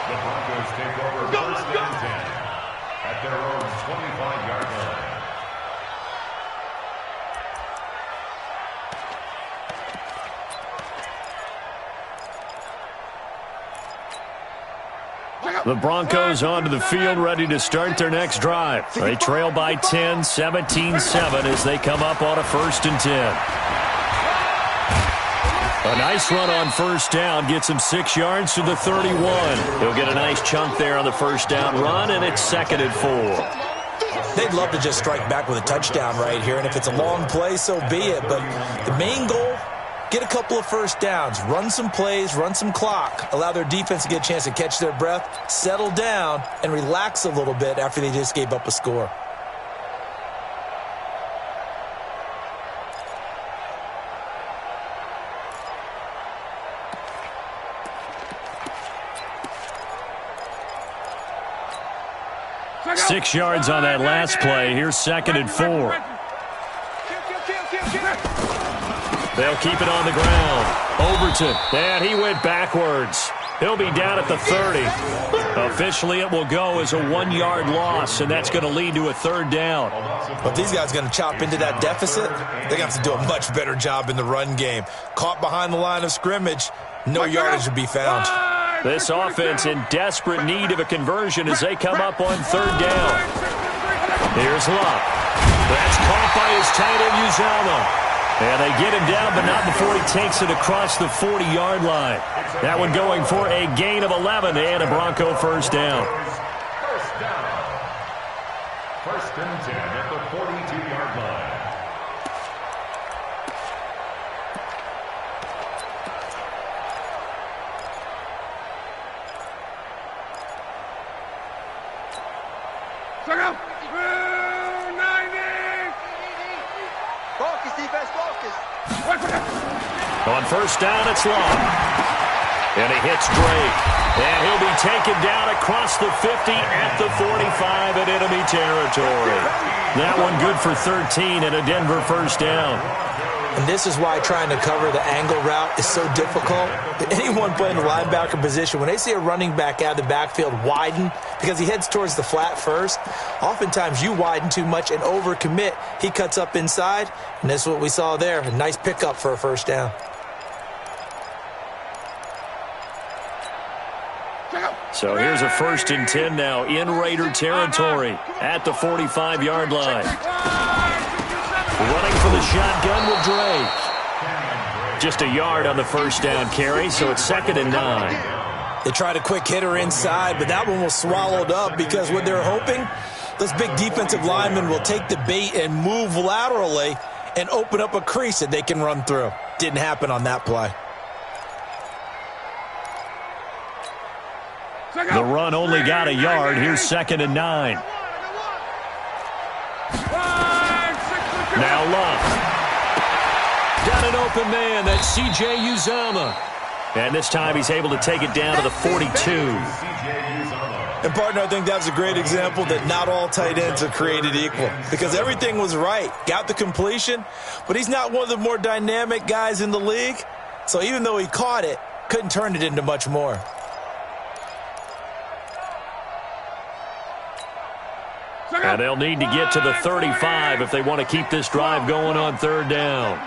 The Broncos take over first and 10 at their own 25-yard line. The Broncos onto the field, ready to start their next drive. They trail by 10, 17-7 as they come up on a 1st and 10. A nice run on first down gets him 6 yards to the 31. He'll get a nice chunk there on the first down run, and it's 2nd and 4. They'd love to just strike back with a touchdown right here, and if it's a long play, so be it. But the main goal, get a couple of first downs, run some plays, run some clock, allow their defense to get a chance to catch their breath, settle down, and relax a little bit after they just gave up a score. Six yards on that last play. Here's 2nd and 4. They'll keep it on the ground. Overton, and he went backwards. He'll be down at the 30. Officially, it will go as a 1-yard loss, and that's going to lead to a 3rd down. But if these guys are going to chop into that deficit, they're going to have to do a much better job in the run game. Caught behind the line of scrimmage, no yardage to be found. This offense in desperate need of a conversion as they come up on 3rd down. Here's Luck. That's caught by his tight end, Uzomah. And they get him down, but not before he takes it across the 40-yard line. That one going for a gain of 11 and a Bronco first down. First down. 1st and 10 at the 42-yard line. On first down, it's Long. And he hits Drake. And he'll be taken down across the 50 at the 45 in enemy territory. That one good for 13 and a Denver first down. And this is why trying to cover the angle route is so difficult. Anyone playing the linebacker position, when they see a running back out of the backfield widen because he heads towards the flat first, oftentimes you widen too much and overcommit. He cuts up inside, and that's what we saw there. A nice pickup for a first down. So here's a 1st and 10 now in Raider territory at the 45-yard line. Running for the shotgun with Drake. Just a yard on the first down carry, so it's 2nd and 9. They tried a quick hitter inside, but that one was swallowed up because what they're hoping, those big defensive linemen will take the bait and move laterally and open up a crease that they can run through. Didn't happen on that play. The run only got a yard. Here's 2nd and 9. Now Love. Got an open man. That's C.J. Uzomah. And this time he's able to take it down to the 42. And, partner, I think that's a great example that not all tight ends are created equal because everything was right. Got the completion, but he's not one of the more dynamic guys in the league. So even though he caught it, couldn't turn it into much more. And they'll need to get to the 35 if they want to keep this drive going on 3rd down.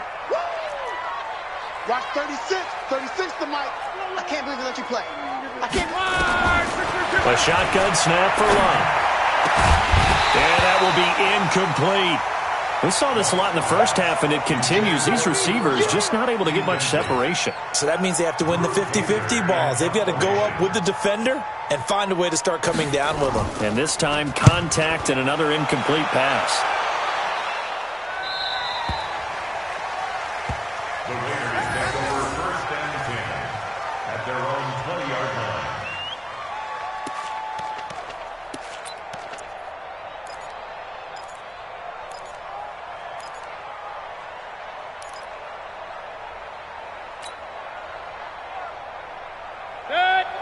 Watch 36. 36 to Mike. I can't believe they let you play. I can't. A shotgun snap for Love. And that will be incomplete. We saw this a lot in the first half, and it continues. These receivers just not able to get much separation. So that means they have to win the 50-50 balls. They've got to go up with the defender and find a way to start coming down with them. And this time, contact and another incomplete pass. The Raiders take over first and 10 at their own 20-yard line.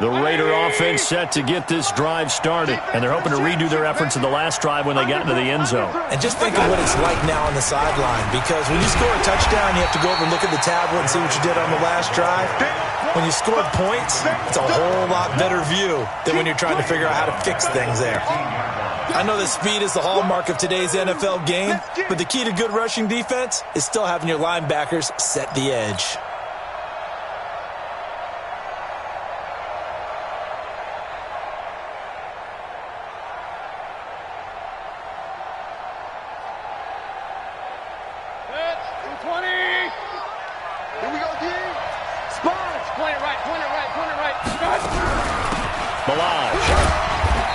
The Raider offense set to get this drive started, and they're hoping to redo their efforts in the last drive when they got into the end zone. And just think of what it's like now on the sideline, because when you score a touchdown, you have to go over and look at the tablet and see what you did on the last drive. When you score points, it's a whole lot better view than when you're trying to figure out how to fix things there. I know that speed is the hallmark of today's NFL game, but the key to good rushing defense is still having your linebackers set the edge.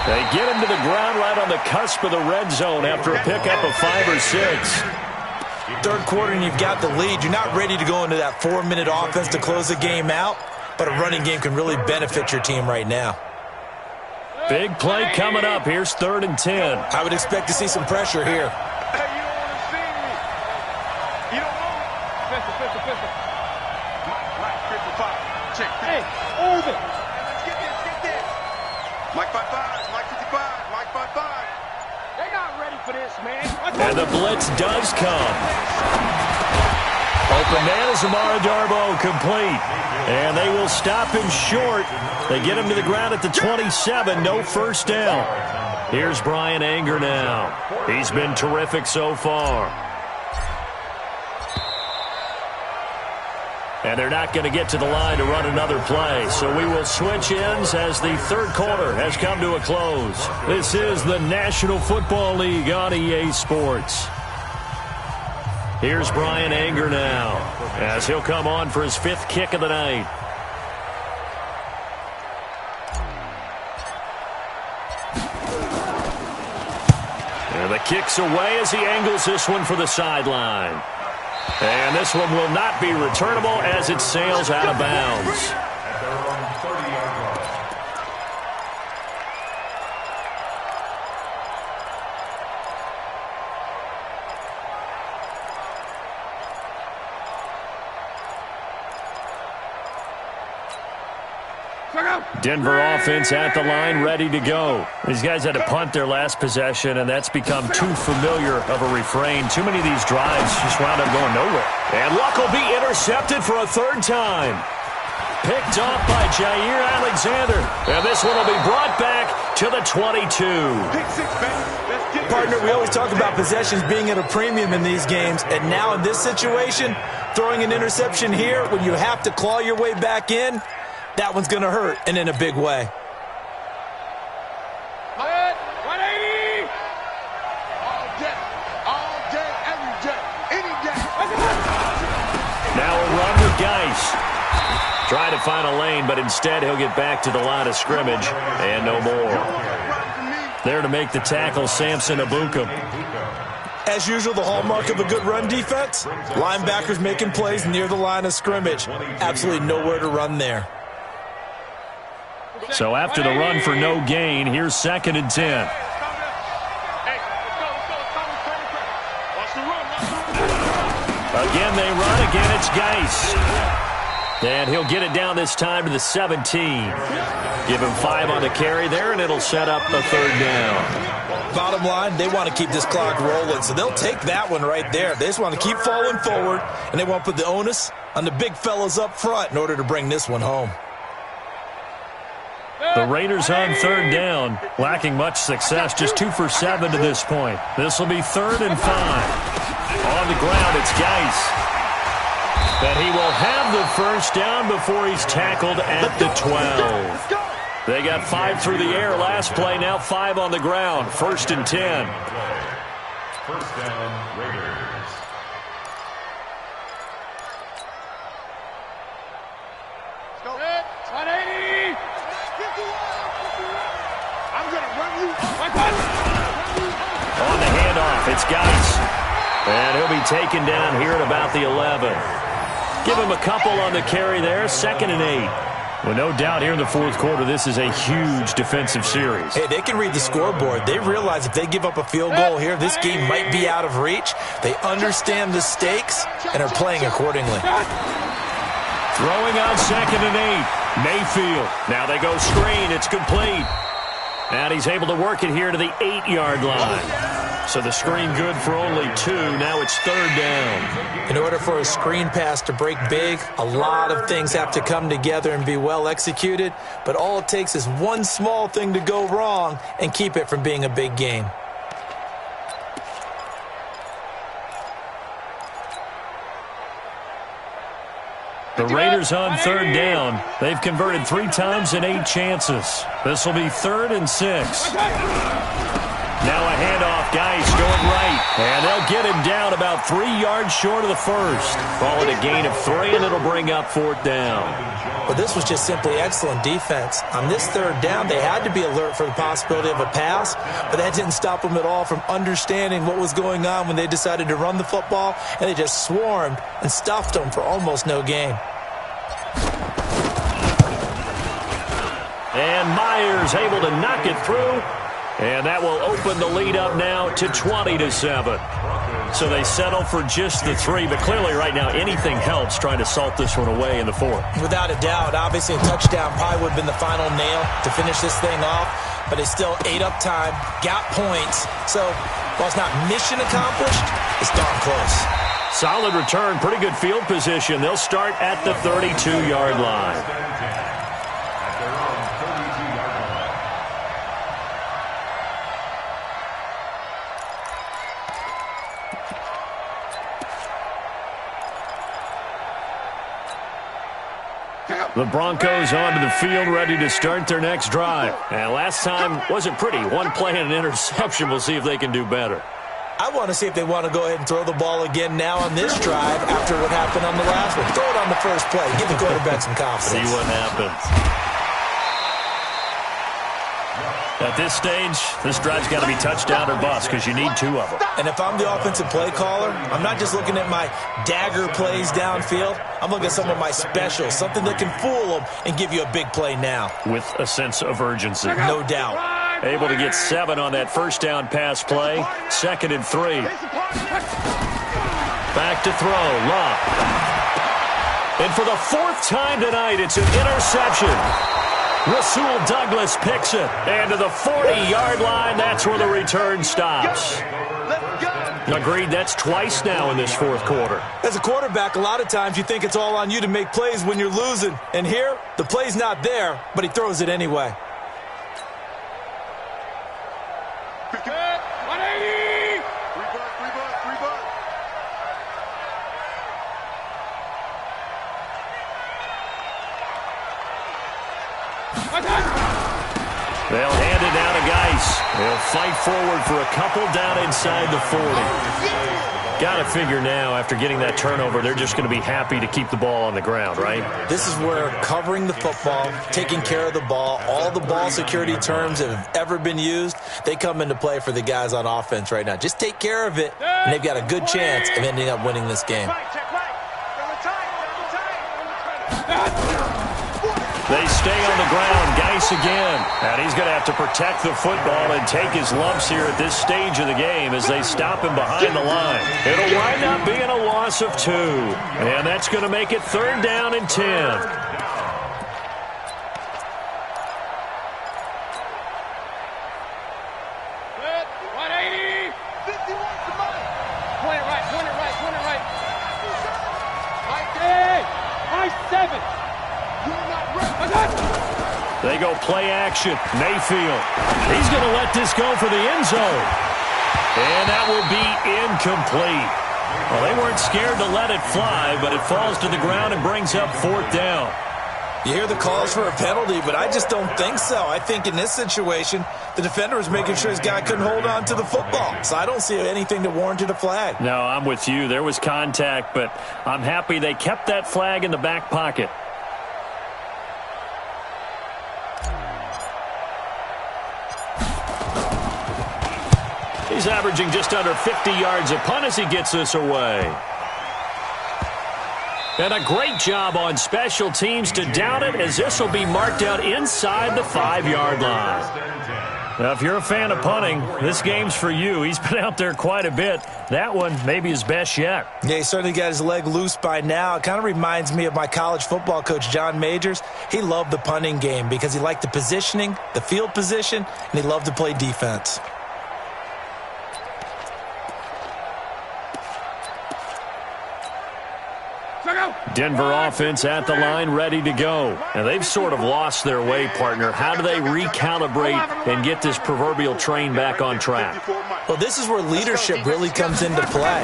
They get him to the ground right on the cusp of the red zone after a pickup of 5 or 6. Third quarter and you've got the lead. You're not ready to go into that 4-minute offense to close the game out, but a running game can really benefit your team right now. Big play coming up. Here's 3rd and 10. I would expect to see some pressure here. Hey, you don't want to see me. You don't want me. Pistol. Mike, 55. Check. Hey, over. Let's get this. Mike 55. Mike 55. Mike 55. They're not ready for this, man. And the blitz does come. Open man is Amara Darbo, complete. And they will stop him short. They get him to the ground at the 27. No first down. Here's Brian Anger now. He's been terrific so far. And they're not going to get to the line to run another play. So we will switch ends as the third quarter has come to a close. This is the National Football League on EA Sports. Here's Brian Anger now as he'll come on for his 5th kick of the night. And the kick's away as he angles this one for the sideline. And this one will not be returnable as it sails out of bounds. At their own 30-yard line. Denver offense at the line, ready to go. These guys had to punt their last possession, and that's become too familiar of a refrain. Too many of these drives just wound up going nowhere. And Luck will be intercepted for a 3rd time. Picked off by Jair Alexander. And this one will be brought back to the 22. Partner, we always talk about possessions being at a premium in these games, and now in this situation, throwing an interception here when you have to claw your way back in, that one's going to hurt, and in a big way. 180. All day, every day, any day. Now a run with Geis. Trying to find a lane, but instead he'll get back to the line of scrimmage, and no more. There to make the tackle, Samson Abukum. As usual, the hallmark of a good run defense, linebackers making plays near the line of scrimmage. Absolutely nowhere to run there. So after the run for no gain, here's 2nd and 10. Again, they run. Again, it's Geis. And he'll get it down this time to the 17. Give him 5 on the carry there, and it'll set up the 3rd down. Bottom line, they want to keep this clock rolling, so they'll take that one right there. They just want to keep falling forward, and they want to put the onus on the big fellas up front in order to bring this one home. The Raiders on 3rd down, lacking much success, just 2 for 7 to this point. This will be 3rd and 5. On the ground, it's Geis. And he will have the first down before he's tackled at the 12. They got 5 through the air last play, now 5 on the ground. 1st and 10. First down, Raiders. Let's go. 180. I'm going to run you. On the handoff, it's Geis. And he'll be taken down here at about the 11. Give him a couple on the carry there, 2nd and 8. Well, no doubt here in the fourth quarter, this is a huge defensive series. Hey, they can read the scoreboard. They realize if they give up a field goal here, this game might be out of reach. They understand the stakes and are playing accordingly. Throwing on 2nd and 8. Mayfield. Now they go screen. It's complete. And he's able to work it here to the 8-yard line. So the screen good for only 2. Now it's 3rd down. In order for a screen pass to break big, a lot of things have to come together and be well executed. But all it takes is one small thing to go wrong and keep it from being a big game. The Raiders on 3rd down. They've converted 3 times in 8 chances. This will be 3rd and 6. Now a handoff, Geis going right. And they'll get him down about 3 yards short of the first. Call it a gain of 3, and it'll bring up 4th down. Well, this was just simply excellent defense. On this 3rd down, they had to be alert for the possibility of a pass, but that didn't stop them at all from understanding what was going on when they decided to run the football, and they just swarmed and stuffed them for almost no gain. And Myers able to knock it through. And that will open the lead up now to 20-7. So they settle for just the 3, but clearly right now anything helps trying to salt this one away in the 4th. Without a doubt, obviously a touchdown probably would have been the final nail to finish this thing off, but it's still ate up time, got points. So while it's not mission accomplished, it's darn close. Solid return, pretty good field position. They'll start at the 32-yard line. The Broncos onto the field, ready to start their next drive. And last time wasn't pretty. 1 play and an interception. We'll see if they can do better. I want to see if they want to go ahead and throw the ball again now on this drive after what happened on the last one. Throw it on the first play. Give the quarterback some confidence. See what happens. At this stage, this drive's got to be touchdown or bust because you need 2 of them. And if I'm the offensive play caller, I'm not just looking at my dagger plays downfield. I'm looking at some of my specials, something that can fool them and give you a big play now. With a sense of urgency. No doubt. Able to get 7 on that first down pass play. 2nd and 3. Back to throw. Love. And for the 4th time tonight, it's an interception. Rasul Douglas picks it. And to the 40-yard line, that's where the return stops. Agreed, that's twice now in this 4th quarter. As a quarterback, a lot of times you think it's all on you to make plays when you're losing. And here, the play's not there, but he throws it anyway. 180! 3 bucks. They'll hand it down to Geis. They'll fight forward for a couple down inside the 40. Got to figure now, after getting that turnover, they're just going to be happy to keep the ball on the ground, right? This is where covering the football, taking care of the ball, all the ball security terms that have ever been used, they come into play for the guys on offense right now. Just take care of it, and they've got a good chance of ending up winning this game. They stay on the ground. Geis again. And he's going to have to protect the football and take his lumps here at this stage of the game as they stop him behind the line. It'll wind up being a loss of 2. And that's going to make it 3rd down and 10. 180! 51 to money. Point it right. High 7. They go play action. Mayfield. He's going to let this go for the end zone. And that will be incomplete. Well, they weren't scared to let it fly, but it falls to the ground and brings up 4th down. You hear the calls for a penalty, but I just don't think so. I think in this situation, the defender was making sure his guy couldn't hold on to the football. So I don't see anything that warranted a flag. No, I'm with you. There was contact, but I'm happy they kept that flag in the back pocket. He's averaging just under 50 yards a punt as he gets this away. And a great job on special teams to down it, as this will be marked out inside the 5-yard line. Now, if you're a fan of punting, this game's for you. He's been out there quite a bit. That one maybe his best yet. Yeah, he certainly got his leg loose by now. It kind of reminds me of my college football coach, John Majors. He loved the punting game because he liked the positioning, the field position, and he loved to play defense. Denver offense at the line, ready to go. And they've sort of lost their way, partner. How do they recalibrate and get this proverbial train back on track? Well, this is where leadership really comes into play.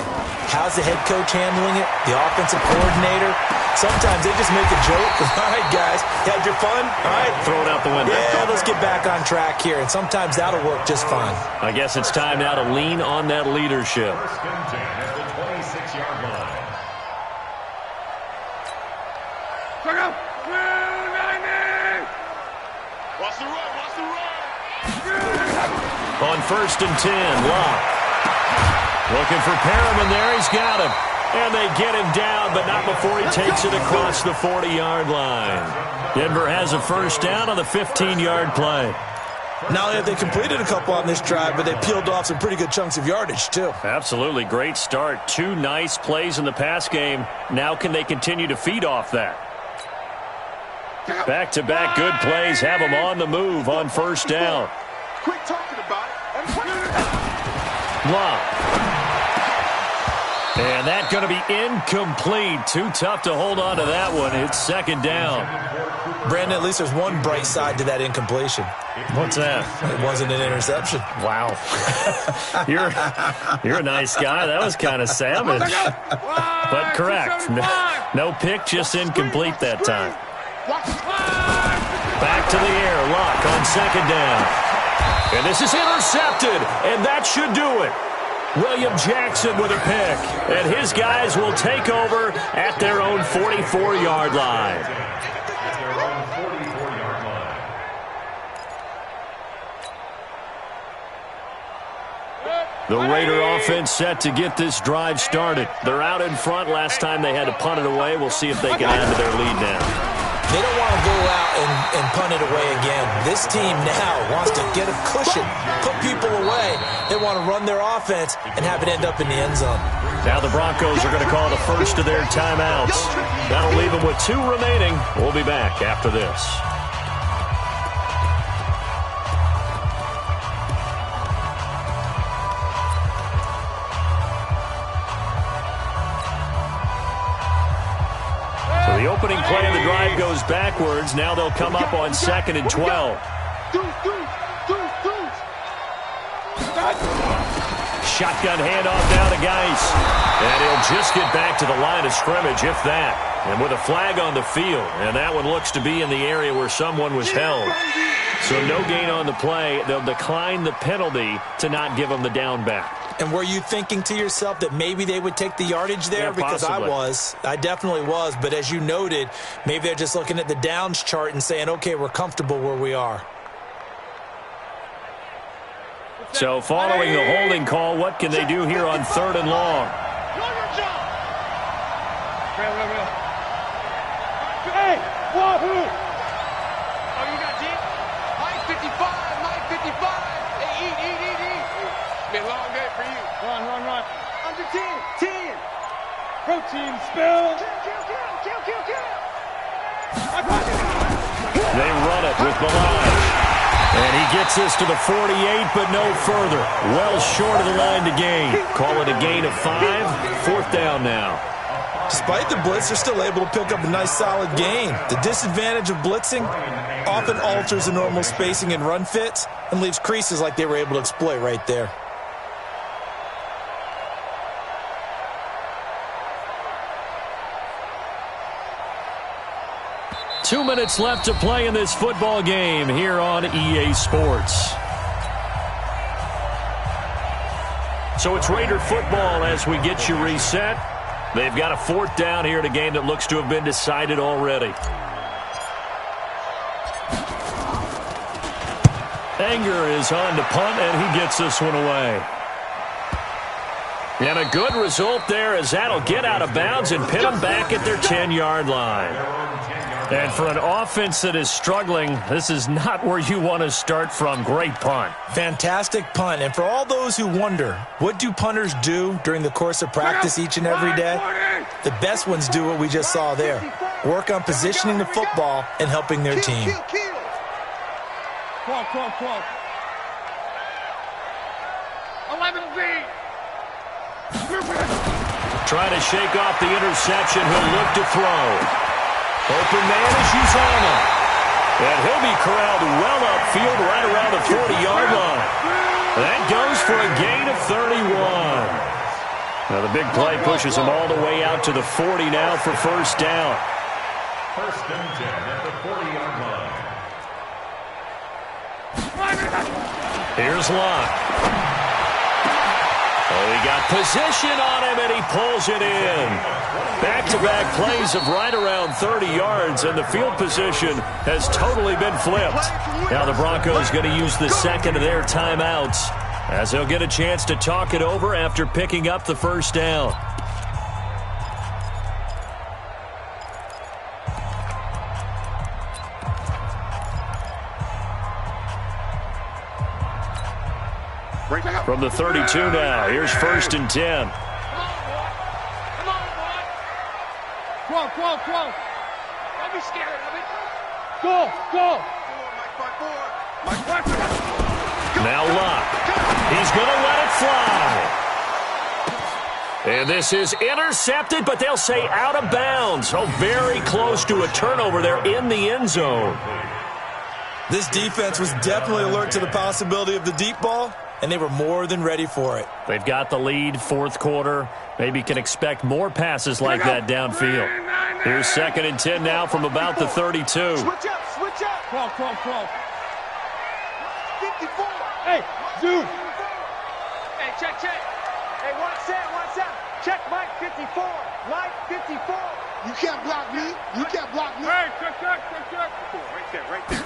How's the head coach handling it? The offensive coordinator? Sometimes they just make a joke. All right, guys, you had your fun? All right. Throw it out the window. Yeah, let's get back on track here. And sometimes that'll work just fine. I guess it's time now to lean on that leadership. First and 10 at the 26-yard line. Watch the run, watch the run. On first and 10, Locke. Looking for Perriman there. He's got him. And they get him down, but not before he takes it across the 40-yard line. Denver has a first down on the 15-yard play. Not only have they completed a couple on this drive, but they peeled off some pretty good chunks of yardage, too. Absolutely. Great start. 2 nice plays in the pass game. Now can they continue to feed off that? Back-to-back good plays have them on the move on first down. Quit talking about it. Locke. And that's going to be incomplete. Too tough to hold on to that one. It's second down. Brandon, at least there's one bright side to that incompletion. What's that? It wasn't an interception. Wow. You're a nice guy. That was kind of savage. But correct. No pick, just incomplete that time. Back to the air. Locke on second down. And this is intercepted. And that should do it. William Jackson with a pick. And his guys will take over at their own 44-yard line. The Raider offense set to get this drive started. They're out in front. Last time they had to punt it away. We'll see if they can add to their lead now. They don't want to go out and punt it away again. This team now wants to get a cushion, put people away. They want to run their offense and have it end up in the end zone. Now the Broncos are going to call the first of their timeouts. That'll leave them with 2 remaining. We'll be back after this. The opening play of the drive goes backwards. Now they'll come up on 2nd and 12. Shotgun handoff now to Geis. And he'll just get back to the line of scrimmage, if that. And with a flag on the field. And that one looks to be in the area where someone was held. So no gain on the play. They'll decline the penalty to not give them the down back. And were you thinking to yourself that maybe they would take the yardage there? Yeah, because possibly. I definitely was. But as you noted, maybe they're just looking at the downs chart and saying, okay, we're comfortable where we are. So following the holding call, what can they do here on 3rd and long? Hey, wahoo! Oh, you got deep? Mike 55, Mike 55. Hey, eat. Been a long day for you. Run. Under 10. Protein spill. Kill. They run it with Belage. And he gets this to the 48, but no further. Well short of the line to gain. Call it a gain of 5. 4th down now. Despite the blitz, they're still able to pick up a nice solid gain. The disadvantage of blitzing often alters the normal spacing and run fits and leaves creases like they were able to exploit right there. 2 minutes left to play in this football game here on EA Sports. So it's Raider football as we get you reset. They've got a 4th down here in a game that looks to have been decided already. Anger is on to punt, and he gets this one away. And a good result there as that'll get out of bounds and pin them back at their 10-yard line. And for an offense that is struggling, this is not where you want to start from. Great punt. Fantastic punt. And for all those who wonder, what do punters do during the course of practice each and every day? The best ones do what we just saw there. Work on positioning the football and helping their team. Call. 11B. Trying to shake off the interception. He'll look to throw. Open man is Uzama. And he'll be corralled well upfield right around the 40-yard line. That goes for a gain of 31. Now the big play pushes him all the way out to the 40 now for first down. First and 10 at the 40-yard line. Here's Locke. Oh, he got position on him, and he pulls it in. Back-to-back plays of right around 30 yards, and the field position has totally been flipped. Now the Broncos going to use the second of their timeouts as they'll get a chance to talk it over after picking up the first down. From the 32 now, here's first and 10. Come on, boy. Quo. Don't be scared of it. Go. Now Locke. He's going to let it fly. And this is intercepted, but they'll say out of bounds. Oh, very close to a turnover there in the end zone. This defense was definitely alert to the possibility of the deep ball, and they were more than ready for it. They've got the lead, 4th quarter. Maybe can expect more passes like that downfield. Here's second and 10 now from about the 32. Switch up. Call. 54. Hey, dude. Hey, check. Hey, one set. Check Mike 54. Mike 54. You can't block me. Hey, check. Right there.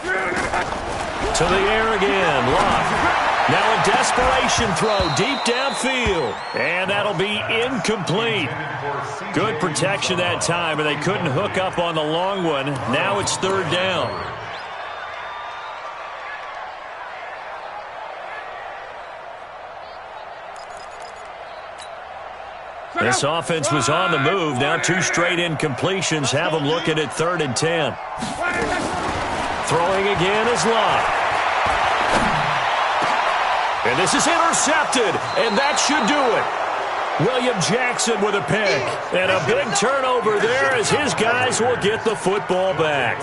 To the air again, Locke. Now a desperation throw deep downfield. And that'll be incomplete. Good protection that time, and they couldn't hook up on the long one. Now it's 3rd down. This offense was on the move. Now 2 straight incompletions have them looking at 3rd and 10. Throwing again is Locke. And this is intercepted, and that should do it. William Jackson with a pick. And a big turnover there as his guys will get the football back.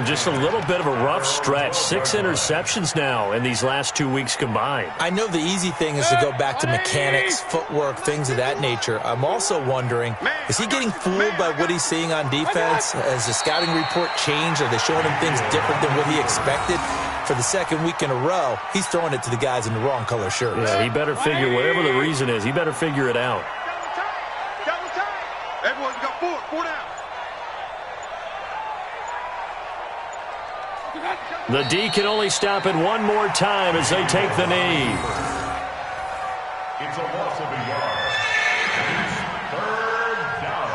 Just a little bit of a rough stretch. 6 interceptions now in these last 2 weeks combined. I know the easy thing is to go back to mechanics, footwork, things of that nature. I'm also wondering, is he getting fooled by what he's seeing on defense? Has the scouting report changed? Are they showing him things different than what he expected? For the second week in a row, he's throwing it to the guys in the wrong color shirts. Yeah, he better figure, whatever the reason is, he better figure it out. Double time. Everyone's got 4 down. The D can only stop it one more time as they take the knee. It's a loss of a yard. It's 3rd down.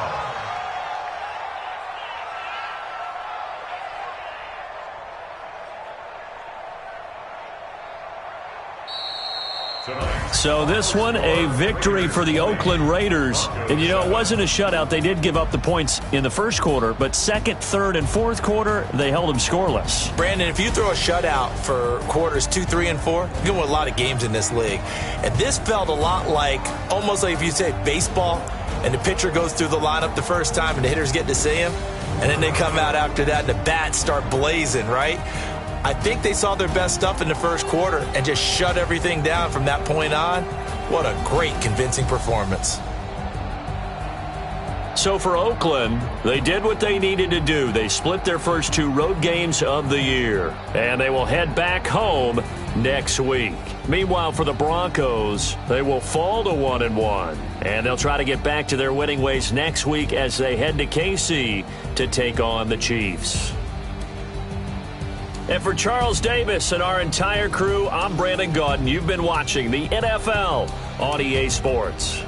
So this one, a victory for the Oakland Raiders. And, you know, it wasn't a shutout. They did give up the points in the first quarter, but second, third, and fourth quarter, they held them scoreless. Brandon, if you throw a shutout for quarters 2, 3, and 4, you're going to win a lot of games in this league. And this felt a lot like, almost like if you say baseball, and the pitcher goes through the lineup the first time and the hitters get to see him, and then they come out after that and the bats start blazing, right? I think they saw their best stuff in the first quarter and just shut everything down from that point on. What a great, convincing performance. so for Oakland, they did what they needed to do. They split their first 2 road games of the year, and they will head back home next week. Meanwhile, for the Broncos, they will fall to 1-1, and they'll try to get back to their winning ways next week as they head to KC to take on the Chiefs. And for Charles Davis and our entire crew, I'm Brandon Gaudin. You've been watching the NFL on EA Sports.